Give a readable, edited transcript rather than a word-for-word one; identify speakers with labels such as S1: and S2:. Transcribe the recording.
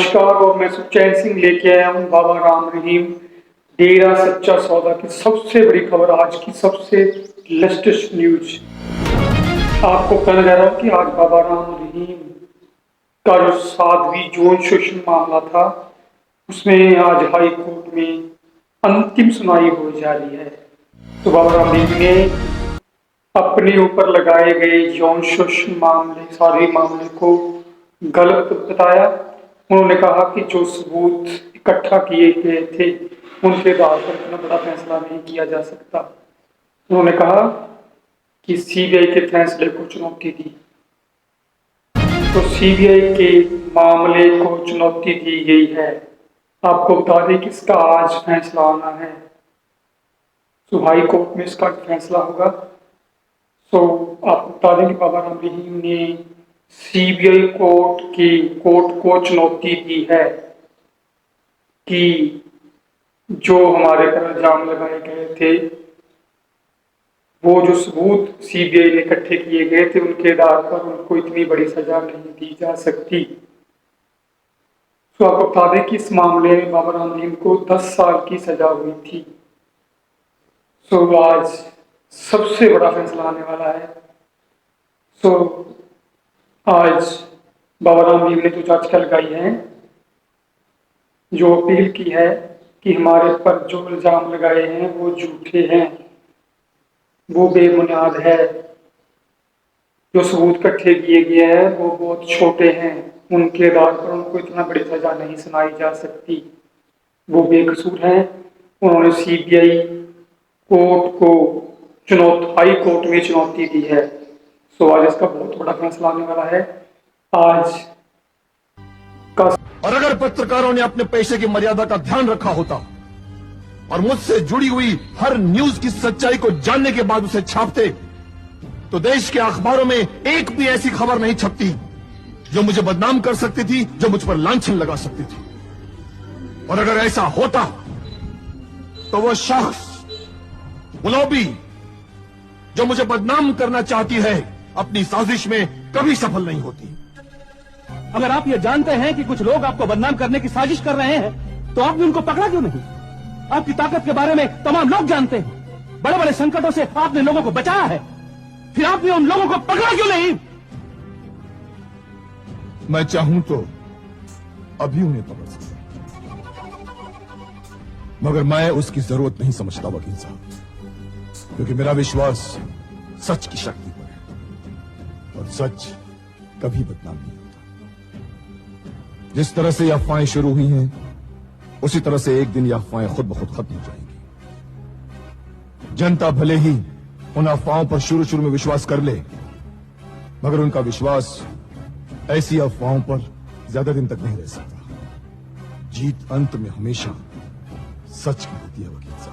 S1: नमस्कार। और मैं सुखचैन सिंह लेके आया हूँ बाबा राम रहीम डेरा सच्चा सौदा की सबसे बड़ी खबर, आज की सबसे लेटेस्ट न्यूज आपको कहने जा रहा हूँ कि आज बाबा राम रहीम का जो 7वीं जोन शोषण मामला था, उसमें आज हाई कोर्ट में अंतिम सुनवाई हो जा रही है। तो बाबा राम रहीम ने अपने ऊपर लगाए गए यौन शोषण मामले, सारे मामले को गलत बताया। उन्होंने कहा कि जो सबूत इकट्ठा किए गए थे उनके आधार पर इतना बड़ा फैसला नहीं किया जा सकता। उन्होंने कहा कि सीबीआई के फैसले को चुनौती दी। तो सीबीआई के मामले को चुनौती दी गई है। आपको बता दें कि इसका आज फैसला आना है। तो हाई कोर्ट में इसका फैसला होगा। तो आपको बता दें कि बाबा राम रहीम ने सीबीआई कोर्ट को चुनौती दी है कि जो हमारे पर इल्जाम लगाए गए थे, वो जो सबूत सीबीआई ने इकट्ठे किए गए थे, उनके आधार पर उनको इतनी बड़ी सजा नहीं दी जा सकती। तो आपको बता दें कि इस मामले में बाबा राम रहीम को 10 साल की सजा हुई थी। तो आज सबसे बड़ा फैसला आने वाला है। तो आज बाबा राम रहीम ने जो याचिका लगाई है, जो अपील की है कि हमारे पर जो इल्जाम लगाए हैं वो झूठे हैं, वो बेबुनियाद है। जो सबूत इकट्ठे किए गए हैं वो बहुत छोटे हैं, उनके आधार पर उनको इतना बड़ी सजा नहीं सुनाई जा सकती। वो बेकसूर हैं। उन्होंने सीबीआई कोर्ट को हाई कोर्ट में चुनौती दी है। तो आज इसका बहुत बड़ा फैसला आने वाला है। आज का
S2: और अगर पत्रकारों ने अपने पेशे की मर्यादा का ध्यान रखा होता और मुझसे जुड़ी हुई हर न्यूज की सच्चाई को जानने के बाद उसे छापते, तो देश के अखबारों में एक भी ऐसी खबर नहीं छपती जो मुझे बदनाम कर सकती थी, जो मुझ पर लांछन लगा सकती थी। और अगर ऐसा होता तो वो शख्स, वो लॉबी जो मुझे बदनाम करना चाहती है, अपनी साजिश में कभी सफल नहीं होती।
S3: अगर आप ये जानते हैं कि कुछ लोग आपको बदनाम करने की साजिश कर रहे हैं, तो आपने उनको पकड़ा क्यों नहीं? आपकी ताकत के बारे में तमाम लोग जानते हैं। बड़े बड़े संकटों से आपने लोगों को बचाया है, फिर आपने उन लोगों को पकड़ा क्यों नहीं?
S2: मैं चाहूं तो अभी उन्हें पकड़ सकता, मगर मैं उसकी जरूरत नहीं समझता वकील साहब, क्योंकि मेरा विश्वास सच की शक्ति पर है और सच कभी बदनाम नहीं होता। जिस तरह से ये अफवाहें शुरू हुई हैं, उसी तरह से एक दिन ये अफवाहें खुद ब खुद खत्म हो जाएंगी। जनता भले ही उन अफवाहों पर शुरू में विश्वास कर ले, मगर उनका विश्वास ऐसी अफवाहों पर ज्यादा दिन तक नहीं रह सकता। जीत अंत में हमेशा सच की होती है वकील साहब।